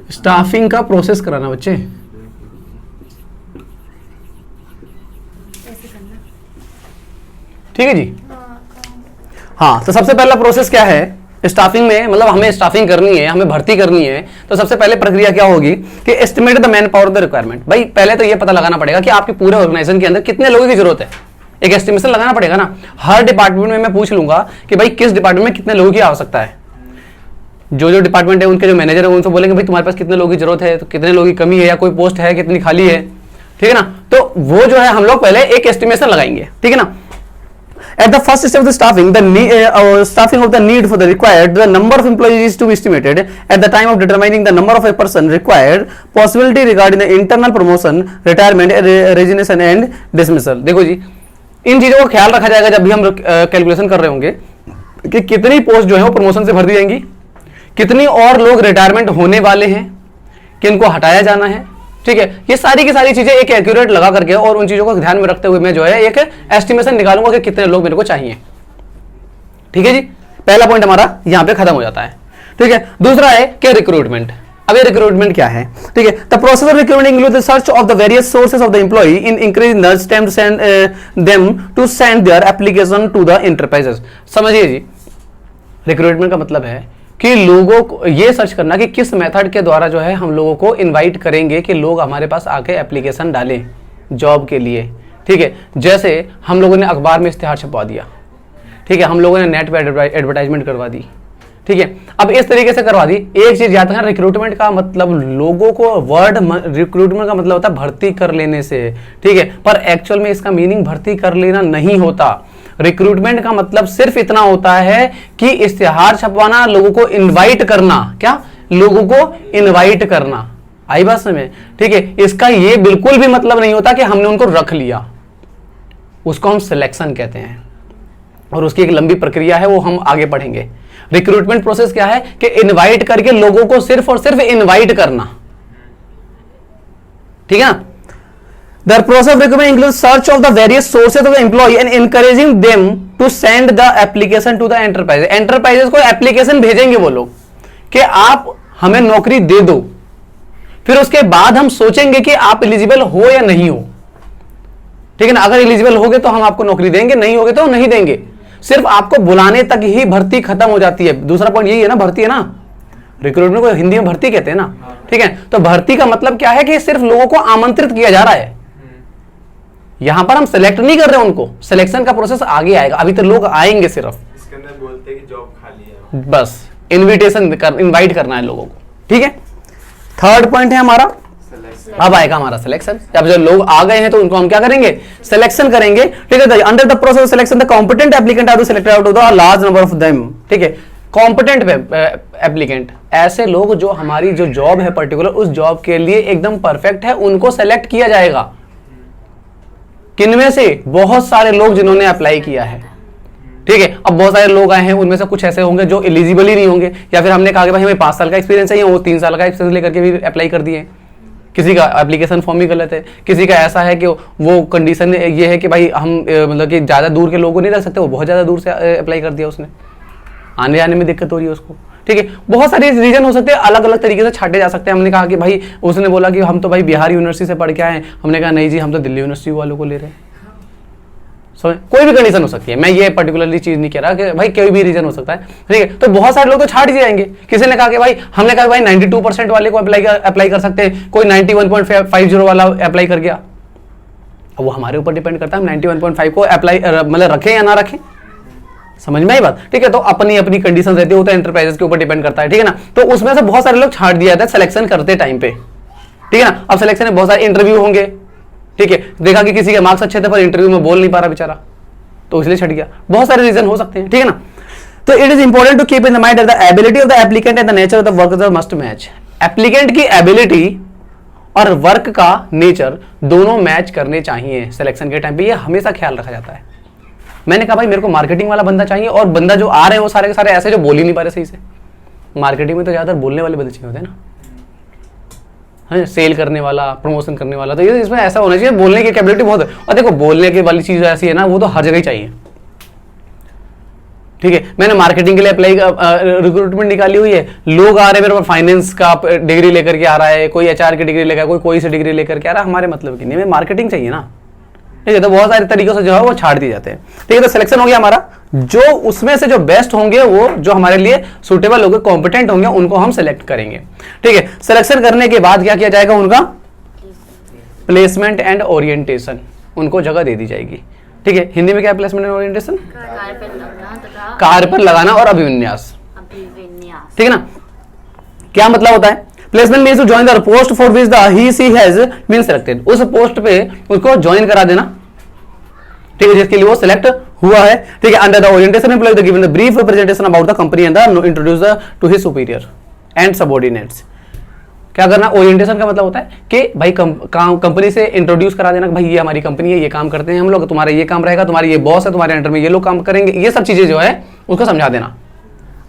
Staffing का process कराना बच्चे। ठीक है जी। हाँ, तो सबसे पहला प्रोसेस क्या है स्टाफिंग में, मतलब हमें स्टाफिंग करनी है, हमें भर्ती करनी है, तो सबसे पहले प्रक्रिया क्या होगी कि estimate the man power the requirement. भाई पहले तो ये पता लगाना पड़ेगा कि आपके पूरे ऑर्गेनाइजेशन के अंदर कितने लोगों की जरूरत है। एक एस्टिमेशन लगाना पड़ेगा ना। हर डिपार्टमेंट में मैं पूछ लूंगा कि भाई किस डिपार्टमेंट में कितने लोगों की आवश्यकता है। जो डिपार्टमेंट है उनके जो मैनेजर है उनसे बोलेंगे भाई तुम्हारे पास कितने लोगों की जरूरत है, तो कितने लोगों की कमी है या कोई पोस्ट है कितनी खाली है। ठीक है ना, तो वो जो है हम लोग पहले एक एस्टिमेशन लगाएंगे। ठीक है ना। At the first step of the staffing, staffing of the need for the required, the number of employees is to be estimated at the time of determining the number of a person required, possibility regarding the internal promotion, retirement, resignation and dismissal। देखो जी, इन चीजों का ख्याल रखा जाएगा जब भी हम calculation कर रहे होंगे कि कितनी पोस्ट जो है वो प्रमोशन से भर दी जाएंगी, कितनी और लोग रिटायरमेंट होने वाले हैं, किनको हटाया जाना है। ठीक है, ये सारी की सारी चीजें एक एक्यूरेट लगा करके और उन चीजों को ध्यान में रखते हुए मैं जो है एक एस्टिमेशन निकालूंगा कि कितने लोग मेरे को चाहिए। ठीक है जी, पहला पॉइंट हमारा यहां पे खत्म हो जाता है। ठीक है, दूसरा है कि रिक्रूटमेंट। अब ये रिक्रूटमेंट क्या है? ठीक है, the process of recruitment include the search of the various sources of the employ in increasing the stem send them to send their application to the enterprises. समझिए जी, रिक्रूटमेंट का मतलब है कि लोगों को ये सर्च करना कि किस मेथड के द्वारा जो है हम लोगों को इनवाइट करेंगे कि लोग हमारे पास आके एप्लीकेशन डालें जॉब के लिए। ठीक है, जैसे हम लोगों ने अखबार में इश्तिहार छपवा दिया, ठीक है, हम लोगों ने नेट पे एडवर्टाइजमेंट करवा दी। ठीक है, अब इस तरीके से करवा दी। एक चीज याद रखना, रिक्रूटमेंट का मतलब लोगों को, वर्ड रिक्रूटमेंट का मतलब होता है भर्ती कर लेने से। ठीक है, पर एक्चुअल में इसका मीनिंग भर्ती कर लेना नहीं होता। रिक्रूटमेंट का मतलब सिर्फ इतना होता है कि इश्तिहार छपवाना, लोगों को इनवाइट करना। क्या? लोगों को इनवाइट करना। आई बात समझ? ठीक है, इसका ये बिल्कुल भी मतलब नहीं होता कि हमने उनको रख लिया। उसको हम सिलेक्शन कहते हैं और उसकी एक लंबी प्रक्रिया है, वो हम आगे पढ़ेंगे। रिक्रूटमेंट प्रोसेस क्या है कि इनवाइट करके लोगों को सिर्फ और सिर्फ इनवाइट करना। ठीक है ना। The process of recruitment includes search of the various sources of the employee and encouraging them to send the application to the enterprise। Enterprises को एप्लीकेशन भेजेंगे वो लोग कि आप हमें नौकरी दे दो, फिर उसके बाद हम सोचेंगे कि आप एलिजिबल हो या नहीं हो। ठीक है ना, अगर एलिजिबल होगे तो हम आपको नौकरी देंगे, नहीं होगे तो नहीं देंगे। सिर्फ आपको बुलाने तक ही भर्ती खत्म हो जाती है। दूसरा पॉइंट यही है ना, भर्ती है ना, रिक्रूटमेंट को हिंदी में भर्ती कहते हैं ना। ठीक है, तो भर्ती का मतलब क्या है कि सिर्फ लोगों को आमंत्रित किया जा रहा है। यहां पर हम सिलेक्ट नहीं कर रहे हैं उनको, सिलेक्शन का प्रोसेस आगे आएगा, अभी तो लोग आएंगे सिर्फ। इसके अंदर बोलते हैं कि जॉब खाली है, बस इनविटेशन कर, इनवाइट करना है लोगों को। ठीक है, थर्ड पॉइंट है हमारा, अब आएगा हमारा सिलेक्शन। अब जो लोग आ गए हैं तो उनको हम क्या करेंगे? सिलेक्शन करेंगे। ठीक है, under the process of selection the competent applicant are selected out of the large number of them. ठीक है, कॉम्पिटेंट एप्लीकेंट, ऐसे लोग जो हमारी जो जॉब है पर्टिकुलर उस जॉब के लिए एकदम परफेक्ट है, उनको सेलेक्ट किया जाएगा। किनमें से? बहुत सारे लोग जिन्होंने अप्लाई किया है। ठीक है, अब बहुत सारे लोग आए हैं, उनमें से कुछ ऐसे होंगे जो एलिजिबल ही नहीं होंगे, या फिर हमने कहा कि भाई हमें 5 साल का एक्सपीरियंस चाहिए, वो 3 साल का एक्सपीरियंस लेकर के भी अप्लाई कर दिए। किसी का एप्लीकेशन फॉर्म ही गलत है, किसी का ऐसा है कि वो कंडीशन ये है कि भाई हम मतलब कि ज़्यादा दूर के लोगों को नहीं रख सकते, वो बहुत ज़्यादा दूर से अप्लाई कर दिया उसने, आने जाने में दिक्कत हो रही है उसको। ठीक है, बहुत सारे रीजन हो सकते हैं, अलग अलग तरीके से छाटे जा सकते हैं। हमने कहा कि भाई, उसने बोला कि हम तो भाई बिहार यूनिवर्सिटी से पढ़ के आए, हमने कहा नहीं जी हम तो दिल्ली यूनिवर्सिटी वालों को ले रहे हैं। कोई भी कंडीशन हो सकती है, मैं ये पर्टिकुलरली चीज नहीं कह रहा कि भाई कोई भी रीजन हो सकता है। ठीक है, तो बहुत सारे लोग तो छाट दिए जाएंगे। किसी ने कहा कि भाई, हमने कहा भाई 92% वाले को अप्लाई कर सकते हैं, कोई 91.50 वाला अप्लाई कर गया। अब वो हमारे ऊपर डिपेंड करता है हम 91.5 को अप्लाई मतलब रखें या ना रखें। समझ में आई बात? ठीक है, तो अपनी अपनी कंडीशन रहती है, वो तो एंटरप्राइजेस के ऊपर डिपेंड करता है। ठीक है ना, तो उसमें से बहुत सारे लोग छाट दिया जाता है सिलेक्शन करते टाइम पे। ठीक है ना, अब सिलेक्शन में बहुत सारे इंटरव्यू होंगे। ठीक है, देखा कि किसी के मार्क्स अच्छे थे पर इंटरव्यू में बोल नहीं पा रहा बेचारा, तो इसलिए छट गया। बहुत सारे रीजन हो सकते हैं। ठीक है ना, तो it is important to keep in the mind that the ability of the applicant and the nature of the work must match. Applicant की एबिलिटी और वर्क का नेचर दोनों मैच करने चाहिए सिलेक्शन के टाइम पे, ये हमेशा ख्याल रखा जाता है। मैंने कहा भाई मेरे को मार्केटिंग वाला बंदा चाहिए, और बंदा जो आ रहे हैं वो सारे के सारे ऐसे जो बोल ही नहीं पा रहे सही से। मार्केटिंग में तो ज्यादातर बोलने वाले बंदे चाहिए होते हैं ना, है सेल करने वाला, प्रमोशन करने वाला, तो ये इसमें ऐसा होना चाहिए, बोलने की कैपेबिलिटी बहुत है। और देखो बोलने की वाली चीज ऐसी है ना, वो तो हर जगह ही चाहिए। ठीक है, मैंने मार्केटिंग के लिए अप्लाई रिक्रूटमेंट निकाली हुई है, लोग आ रहे हैं मेरे पास, फाइनेंस का डिग्री लेकर के आ रहा है, कोई एचआर की डिग्री लेकर, कोई सी डिग्री लेकर के आ रहा है, हमारे मतलब की नहीं, हमें मार्केटिंग चाहिए ना। ठीक है, तो बहुत सारे तरीकों से जो है वो छाड़ दिए जाते हैं। ठीक है, तो सिलेक्शन हो गया हमारा, जो उसमें से जो बेस्ट होंगे, वो जो हमारे लिए सुटेबल होंगे, कॉम्पिटेंट होंगे, उनको हम सेलेक्ट करेंगे। ठीक है, सिलेक्शन करने के बाद क्या किया जाएगा, उनका प्लेसमेंट एंड ओरिएंटेशन, उनको जगह दे दी जाएगी। ठीक है, हिंदी में क्या है प्लेसमेंट एंड ओरिएंटेशन? कार्य पर लगाना और अभिविन्यास। ठीक है ना, क्या मतलब होता है? Placement means to join the post for which the he she has been selected, उस पोस्ट पे उसको ज्वाइन करा देना। ठीक है, जिसके लिए वो सिलेक्ट हुआ है। ठीक है, under the orientation employ the given the brief presentation about the company and the introduce to his superior and subordinates. क्या करना? ओरिएंटेशन का मतलब होता है कि भाई कंपनी से इंट्रोड्यूस करा देना, भाई ये हमारी कंपनी है, ये काम करते हैं हम लोग, तुम्हारा ये काम रहेगा, तुम्हारी ये बॉस है, तुम्हारे अंडर में ये लोग काम करेंगे, ये सब चीजें जो है उसको समझा देना।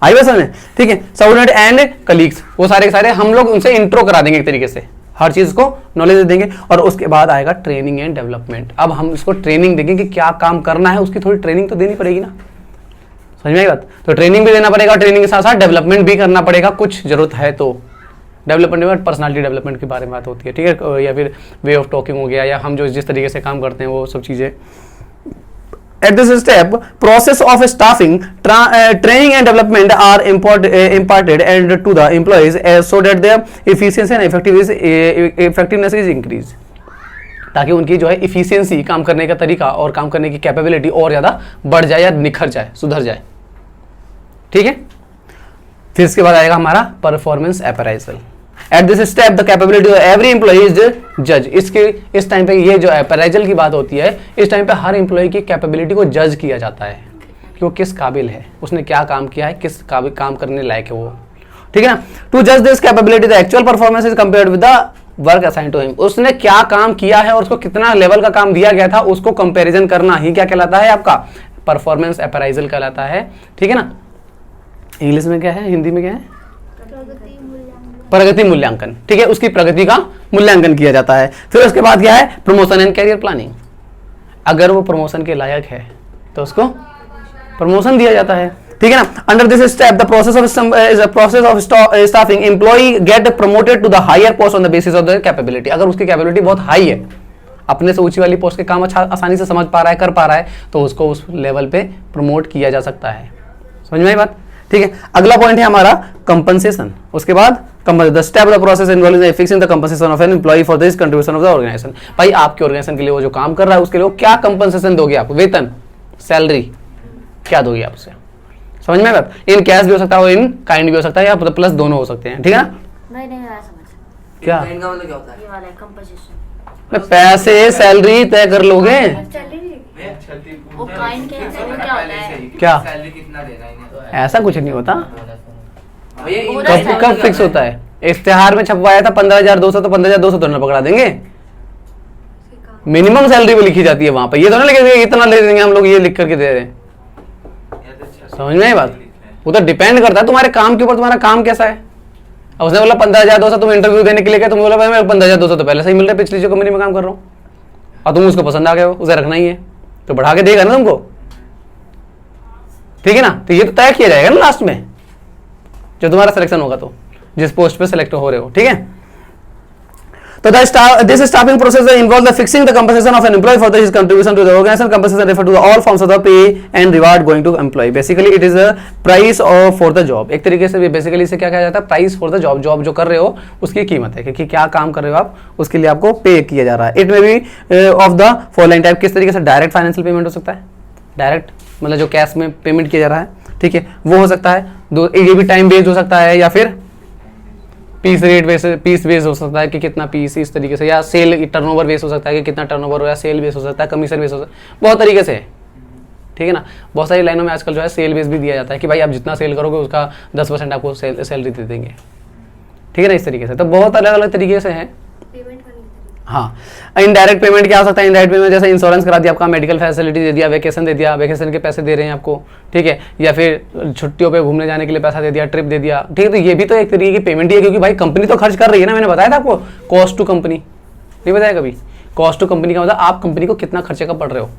आई बात समझ में? ठीक है, सबऑर्डिनेट एंड कलीग्स, वो सारे के सारे हम लोग उनसे इंट्रो करा देंगे एक तरीके से, हर चीज को नॉलेज दे देंगे। और उसके बाद आएगा ट्रेनिंग एंड डेवलपमेंट। अब हम इसको ट्रेनिंग देंगे कि क्या काम करना है, उसकी थोड़ी ट्रेनिंग तो देनी पड़ेगी ना, समझ में आई बात? तो ट्रेनिंग भी देना पड़ेगा, ट्रेनिंग के साथ साथ डेवलपमेंट भी करना पड़ेगा, कुछ जरूरत है तो। डेवलपमेंट में पर्सनालिटी डेवलपमेंट के बारे में बात होती है। ठीक है, या फिर वे ऑफ टॉकिंग हो गया, या हम जो जिस तरीके से काम करते हैं वो सब चीजें। At this step, process of staffing, training and development are imparted and to the employees so that their efficiency and effectiveness is increased, ताकि उनकी जो है इफिशियंसी, काम करने का तरीका और काम करने की कैपेबिलिटी और ज़्यादा बढ़ जाए या निखर जाए, सुधर जाए। ठीक है, फिर इसके बाद आएगा हमारा performance appraisal. At this step the capability of every employ is जज। इस टाइम पे ये जो अप्राइजल की बात होती है, इस टाइम पे हर एम्प्लॉय की कैपेबिलिटी को जज किया जाता है कि वो किस काबिल है, उसने क्या काम किया है, किस काबिल काम करने लायक है वो। ठीक है ना, टू जज this capability the actual performance is compared with the work assign to him. उसने क्या काम किया है और उसको कितना लेवल का काम दिया गया था, उसको कंपेरिजन करना ही क्या कहलाता है? आपका परफॉर्मेंस अप्राइजल कहलाता है। ठीक है ना, इंग्लिश में क्या है, हिंदी में क्या है? प्रगति मूल्यांकन। ठीक है, उसकी प्रगति का मूल्यांकन किया जाता है। फिर उसके बाद क्या है? Promotion and career planning. अगर वो प्रमोशन के लायक है तो उसको प्रमोशन दिया जाता है। ठीक है ना, under this step the process of staffing employ get promoted to the higher post on the basis of the capability. अगर उसकी कैपेबिलिटी बहुत हाई है, अपने से ऊंची वाली पोस्ट के काम अच्छा आसानी से समझ पा रहा है, कर पा रहा है, तो उसको उस लेवल पे प्रमोट किया जा सकता है। समझ में आई बात? ठीक है, अगला पॉइंट है हमारा कंपनसेशन। उसके बाद the step of the process involving the fixing the compensation of an employ for this contribution of the organisation. भाई आपके ऑर्गेनाइजेशन के लिए वो जो काम कर रहा है उसके लिए वो क्या कंपनसेशन दोगे आप? वेतन, सैलरी क्या दोगे आप उसे? समझ में बात? इन कैश भी हो सकता है, इन काइंड भी हो सकता है, या प्लस दोनों हो सकते हैं। ठीक है ना? नहीं समझ क्या ये वाला है कंपोजिशन। पैसे सैलरी तय कर लोगे? वो काइंड क्या होता है? क्या सैलरी कितना देना है इन्हें? ऐसा कुछ नहीं होता। पूरा कब फिक्स होता है? इश्तेहार में छपवाया था 15,200, तो 15,200 तो ना पकड़ा देंगे। मिनिमम सैलरी भी लिखी जाती है वहां पर, ये तो ना लिखेंगे इतना ले देंगे हम लोग, ये लिख करके दे रहे हैं। समझ में आई बात? वो तो डिपेंड करता है तुम्हारे काम के ऊपर, तुम्हारा काम कैसा है। अब उसने बोला 15,200, तुम इंटरव्यू देने के लिए गए, तुम बोला भाई मैं 15,200 तो पहले से ही मिल रहा है, पिछली जो कंपनी में काम कर रहा हूँ, और तुम उसको पसंद आ गए हो, उसे रखना ही है, तो बढ़ा के देगा ना तुमको। ठीक है ना, तो ये तो तय किया जाएगा ना लास्ट में, जब तुम्हारा सिलेक्शन होगा, तो जिस पोस्ट पे सिलेक्ट हो रहे हो। ठीक है, तो this staffing process involves the fixing the compensation of an employee for his contribution to the organization. Compensation refer to the all forms of the pay and reward going to employee. Basically it is a price for the job. एक तरीके से basically इसे क्या कहा जाता है? Price for the job. Job जो कर रहे हो उसकी कीमत है, कि क्या काम कर रहे हो आप, उसके लिए आपको पे किया जा रहा है। It may be of the following type. किस तरीके से? डायरेक्ट फाइनेंशियल पेमेंट हो सकता है, डायरेक्ट मतलब जो कैश में पेमेंट किया जा रहा है, ठीक है, वो हो सकता है। ये भी टाइम बेस्ड हो सकता है, या फिर पीस रेट पीस बेस हो सकता है कि कितना पीस, इस तरीके से, या सेल टर्नओवर बेस हो सकता है कि कितना टर्नओवर हो, या सेल बेस हो सकता है, कमीशन बेस हो सकता है, बहुत तरीके से। ठीक है ना, बहुत सारी लाइनों में आजकल जो है सेल बेस भी दिया जाता है कि भाई आप जितना सेल करोगे उसका 10% आपको सैलरी दे देंगे। ठीक है ना, इस तरीके से। तो बहुत अलग अलग तरीके से हैं। हाँ, इनडायरेक्ट पेमेंट क्या हो सकता है? इनडायरेक्ट पेमेंट जैसे इंश्योरेंस करा दिया आपका, मेडिकल फैसिलिटी दे दिया, वेकेशन दे दिया, वेकेशन के पैसे दे रहे हैं आपको, ठीक है, या फिर छुट्टियों पे घूमने जाने के लिए पैसा दे दिया, ट्रिप दे दिया। ठीक है, तो ये भी तो एक तरीके की पेमेंट ही है, क्योंकि भाई कंपनी तो खर्च कर रही है ना। मैंने बताया था आपको कॉस्ट टू कंपनी, नहीं बताया कभी? कॉस्ट टू कंपनी का मतलब आप कंपनी को कितना खर्चे का पड़ रहे हो।